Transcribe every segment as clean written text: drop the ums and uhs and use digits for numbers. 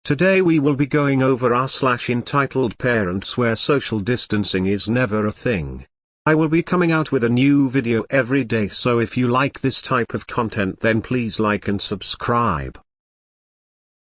Today we will be going over entitled parents where social distancing is never a thing. I will be coming out with a new video every day, so if you like this type of content then please like and subscribe.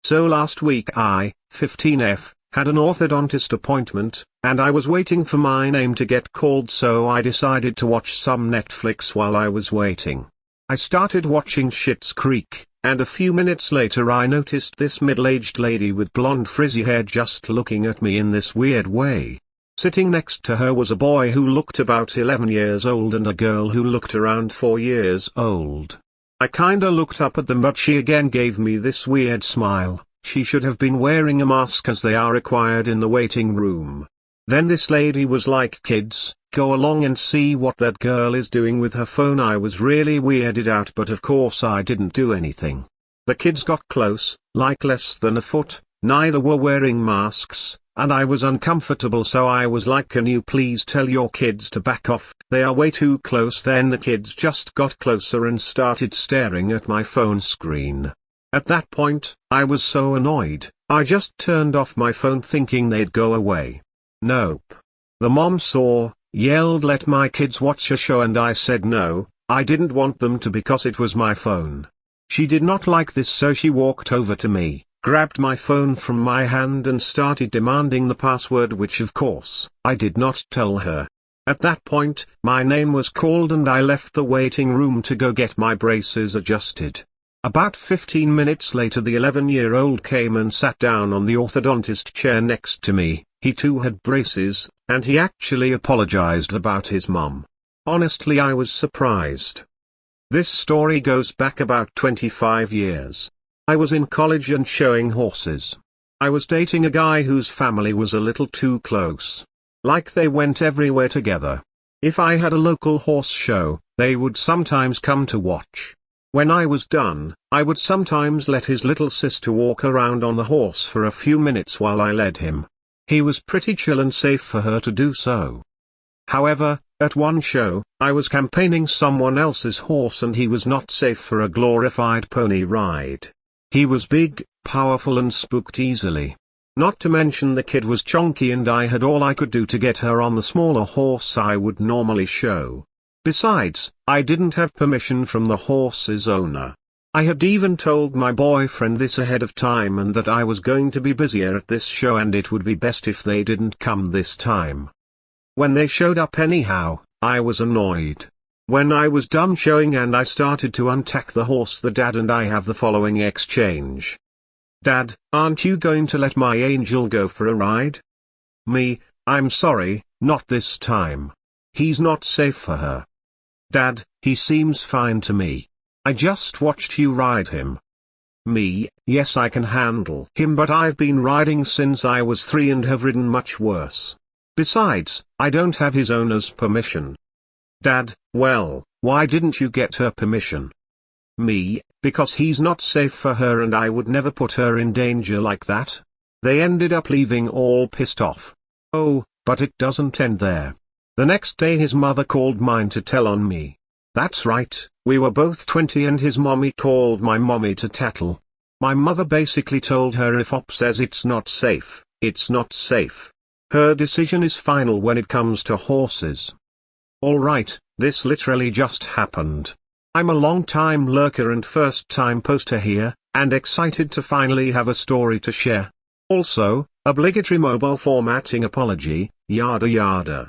So last week I, 15F, had an orthodontist appointment, and I was waiting for my name to get called, so I decided to watch some Netflix while I was waiting. I started watching Schitt's Creek, and a few minutes later I noticed this middle-aged lady with blonde frizzy hair just looking at me in this weird way. Sitting next to her was a boy who looked about 11 years old and a girl who looked around 4 years old. I kinda looked up at them, but she again gave me this weird smile. She should have been wearing a mask as they are required in the waiting room. Then this lady was like, "Kids, go along and see what that girl is doing with her phone." I was really weirded out, but of course I didn't do anything. The kids got close, like less than a foot, neither were wearing masks, and I was uncomfortable, so I was like, "Can you please tell your kids to back off, they are way too close." Then the kids just got closer and started staring at my phone screen. At that point, I was so annoyed, I just turned off my phone thinking they'd go away. Nope. The mom saw, yelled, "Let my kids watch a show," and I said no, I didn't want them to because it was my phone. She did not like this, so she walked over to me, grabbed my phone from my hand and started demanding the password, which of course, I did not tell her. At that point, my name was called and I left the waiting room to go get my braces adjusted. About 15 minutes later the 11-year-old came and sat down on the orthodontist chair next to me. He too had braces, and he actually apologized about his mom. Honestly, I was surprised. This story goes back about 25 years. I was in college and showing horses. I was dating a guy whose family was a little too close. Like they went everywhere together. If I had a local horse show, they would sometimes come to watch. When I was done, I would sometimes let his little sister walk around on the horse for a few minutes while I led him. He was pretty chill and safe for her to do so. However, at one show, I was campaigning someone else's horse and he was not safe for a glorified pony ride. He was big, powerful and spooked easily. Not to mention the kid was chonky and I had all I could do to get her on the smaller horse I would normally show. Besides, I didn't have permission from the horse's owner. I had even told my boyfriend this ahead of time and that I was going to be busier at this show and it would be best if they didn't come this time. When they showed up anyhow, I was annoyed. When I was done showing and I started to untack the horse, the dad and I have the following exchange. "Dad, aren't you going to let my angel go for a ride?" Me, "I'm sorry, not this time. He's not safe for her." "Dad, he seems fine to me. I just watched you ride him." Me, "Yes, I can handle him, but I've been riding since I was 3 and have ridden much worse. Besides, I don't have his owner's permission." "Dad, well, why didn't you get her permission?" Me, "Because he's not safe for her and I would never put her in danger like that." They ended up leaving all pissed off. Oh, but it doesn't end there. The next day his mother called mine to tell on me. That's right, we were both 20 and his mommy called my mommy to tattle. My mother basically told her if op says it's not safe, it's not safe. Her decision is final when it comes to horses. Alright, this literally just happened. I'm a long-time lurker and first-time poster here, and excited to finally have a story to share. Also, obligatory mobile formatting apology, yada yada.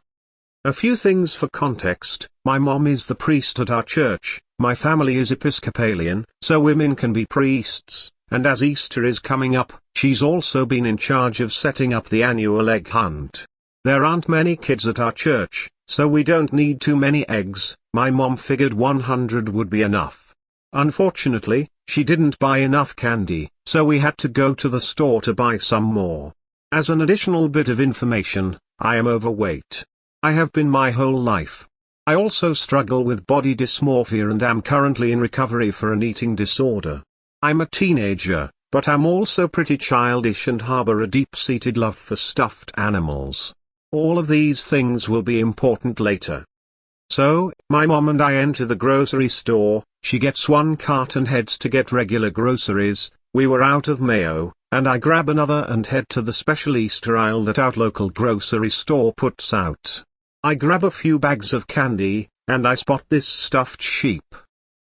A few things for context: my mom is the priest at our church, my family is Episcopalian, so women can be priests, and as Easter is coming up, she's also been in charge of setting up the annual egg hunt. There aren't many kids at our church, so we don't need too many eggs. My mom figured 100 would be enough. Unfortunately, she didn't buy enough candy, so we had to go to the store to buy some more. As an additional bit of information, I am overweight. I have been my whole life. I also struggle with body dysmorphia and am currently in recovery for an eating disorder. I'm a teenager, but I'm also pretty childish and harbor a deep-seated love for stuffed animals. All of these things will be important later. So, my mom and I enter the grocery store, she gets one cart and heads to get regular groceries. We were out of mayo, and I grab another and head to the special Easter aisle that our local grocery store puts out. I grab a few bags of candy, and I spot this stuffed sheep.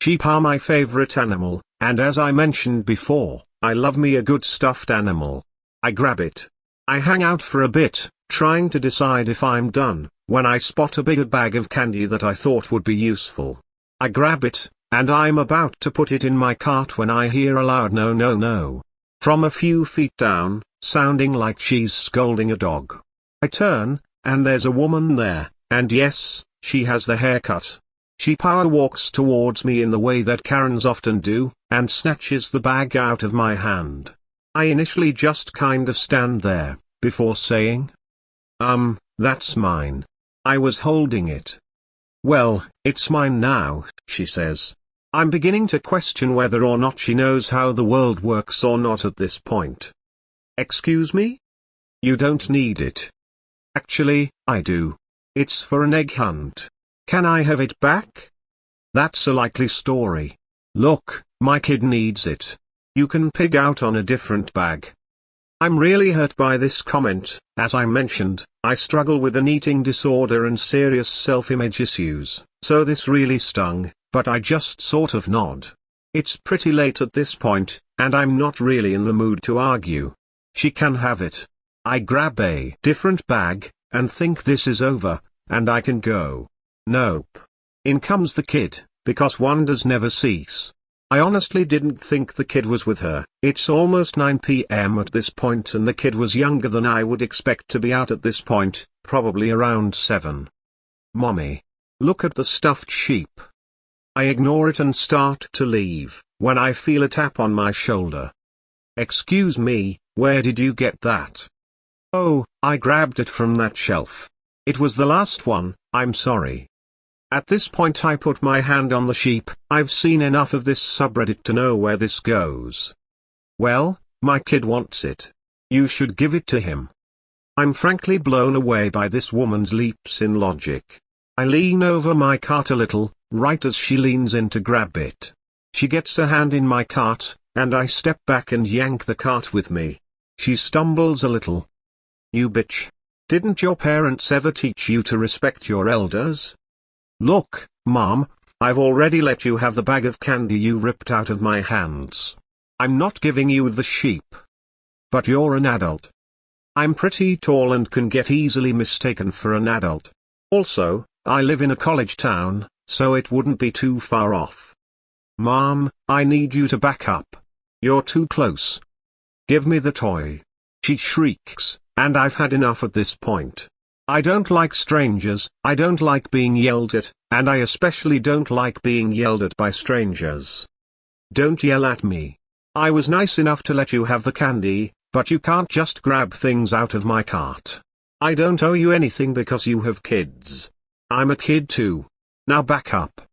Sheep are my favorite animal, and as I mentioned before, I love me a good stuffed animal. I grab it. I hang out for a bit, trying to decide if I'm done, when I spot a bigger bag of candy that I thought would be useful. I grab it, and I'm about to put it in my cart when I hear a loud no no no from a few feet down, sounding like she's scolding a dog. I turn, and there's a woman there, and yes, she has the haircut. She power walks towards me in the way that Karens often do, and snatches the bag out of my hand. I initially just kind of stand there, before saying, that's mine. I was holding it. Well, it's mine now, she says. I'm beginning to question whether or not she knows how the world works or not at this point. Excuse me? You don't need it. Actually, I do. It's for an egg hunt. Can I have it back? That's a likely story. Look, my kid needs it. You can pig out on a different bag. I'm really hurt by this comment. As I mentioned, I struggle with an eating disorder and serious self-image issues, so this really stung, but I just sort of nod. It's pretty late at this point, and I'm not really in the mood to argue. She can have it. I grab a different bag, and think this is over, and I can go. Nope. In comes the kid, because wonders never cease. I honestly didn't think the kid was with her. It's almost 9 p.m. at this point and the kid was younger than I would expect to be out at this point, probably around 7. Mommy. Look at the stuffed sheep. I ignore it and start to leave, when I feel a tap on my shoulder. Excuse me, where did you get that? Oh, I grabbed it from that shelf. It was the last one, I'm sorry. At this point I put my hand on the sheep. I've seen enough of this subreddit to know where this goes. Well, my kid wants it. You should give it to him. I'm frankly blown away by this woman's leaps in logic. I lean over my cart a little, right as she leans in to grab it. She gets a hand in my cart, and I step back and yank the cart with me. She stumbles a little. You bitch. Didn't your parents ever teach you to respect your elders? Look, Mom, I've already let you have the bag of candy you ripped out of my hands. I'm not giving you the sheep. But you're an adult. I'm pretty tall and can get easily mistaken for an adult. Also, I live in a college town, so it wouldn't be too far off. Mom, I need you to back up. You're too close. Give me the toy. She shrieks, and I've had enough at this point. I don't like strangers, I don't like being yelled at, and I especially don't like being yelled at by strangers. Don't yell at me. I was nice enough to let you have the candy, but you can't just grab things out of my cart. I don't owe you anything because you have kids. I'm a kid too. Now back up.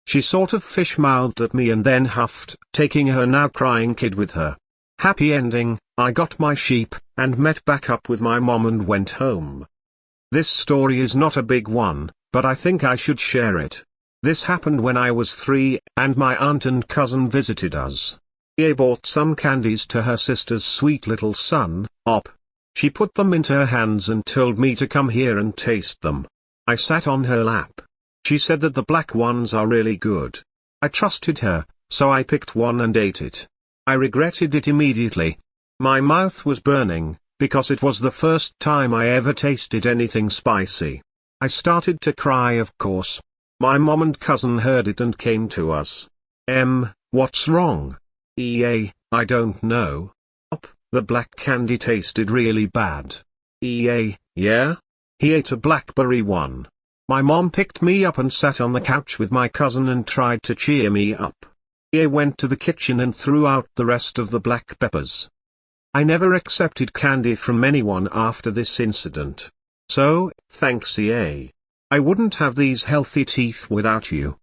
She sort of fish-mouthed at me and then huffed, taking her now crying kid with her. Happy ending, I got my sheep, and met back up with my mom and went home. This story is not a big one, but I think I should share it. This happened when I was 3, and my aunt and cousin visited us. She bought some candies to her sister's sweet little son, Op. She put them into her hands and told me to come here and taste them. I sat on her lap. She said that the black ones are really good. I trusted her, so I picked one and ate it. I regretted it immediately. My mouth was burning, because it was the first time I ever tasted anything spicy. I started to cry, of course. My mom and cousin heard it and came to us. What's wrong? I don't know. The black candy tasted really bad. Yeah? He ate a blackberry one. My mom picked me up and sat on the couch with my cousin and tried to cheer me up. I went to the kitchen and threw out the rest of the black peppers. I never accepted candy from anyone after this incident. So, thanks EA. I wouldn't have these healthy teeth without you.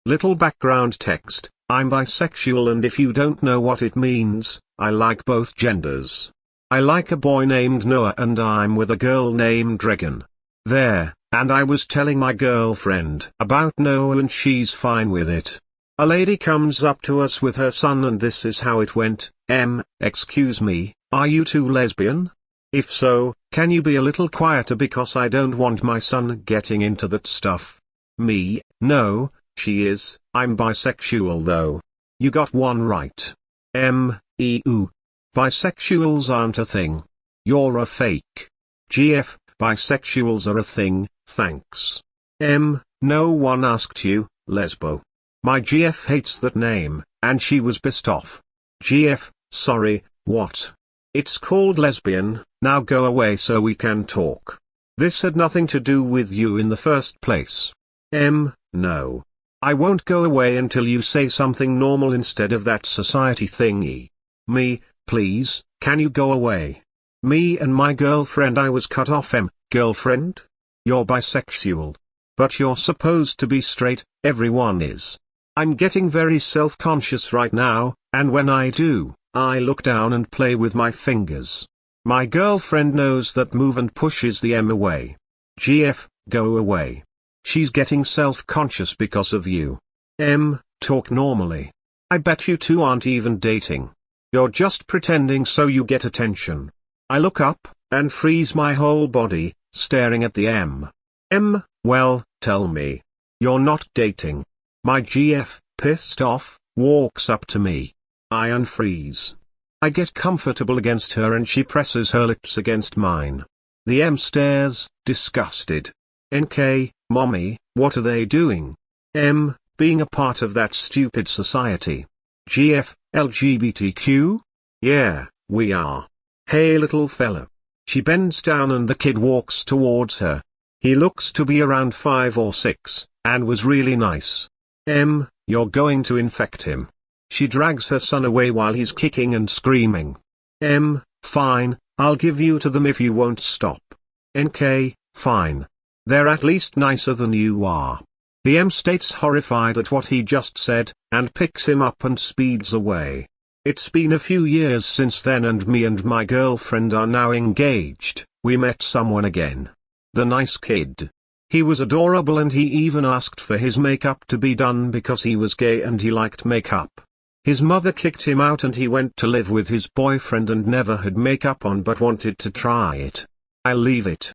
Little background text, I'm bisexual and if you don't know what it means, I like both genders. I like a boy named Noah and I'm with a girl named Regan. There, and I was telling my girlfriend about Noah and she's fine with it. A lady comes up to us with her son and this is how it went. Excuse me, are you two lesbian? If so, can you be a little quieter because I don't want my son getting into that stuff. Me, no, she is, I'm bisexual though. You got one right. Bisexuals aren't a thing. You're a fake. GF, bisexuals are a thing, thanks. No one asked you, lesbo. My GF hates that name, and she was pissed off. GF, sorry, what? It's called lesbian, now go away so we can talk. This had nothing to do with you in the first place. No. I won't go away until you say something normal instead of that society thingy. Me, please, can you go away? Me and my girlfriend I was cut off. Girlfriend? You're bisexual. But you're supposed to be straight, everyone is. I'm getting very self-conscious right now, and when I do, I look down and play with my fingers. My girlfriend knows that move and pushes the M away. GF, go away. She's getting self-conscious because of you. Talk normally. I bet you two aren't even dating. You're just pretending so you get attention. I look up, and freeze my whole body, staring at the M. Well, tell me. You're not dating. My GF, pissed off, walks up to me. I unfreeze. I get comfortable against her and she presses her lips against mine. The M stares, disgusted. NK, mommy, what are they doing? Being a part of that stupid society. GF, LGBTQ? Yeah, we are. Hey little fella. She bends down and the kid walks towards her. He looks to be around 5 or 6, and was really nice. You're going to infect him. She drags her son away while he's kicking and screaming. Fine, I'll give you to them if you won't stop. NK, fine. They're at least nicer than you are. The M states horrified at what he just said, and picks him up and speeds away. It's been a few years since then and me and my girlfriend are now engaged. We met someone again. The nice kid. He was adorable and he even asked for his makeup to be done because he was gay and he liked makeup. His mother kicked him out and he went to live with his boyfriend and never had makeup on but wanted to try it. I leave it.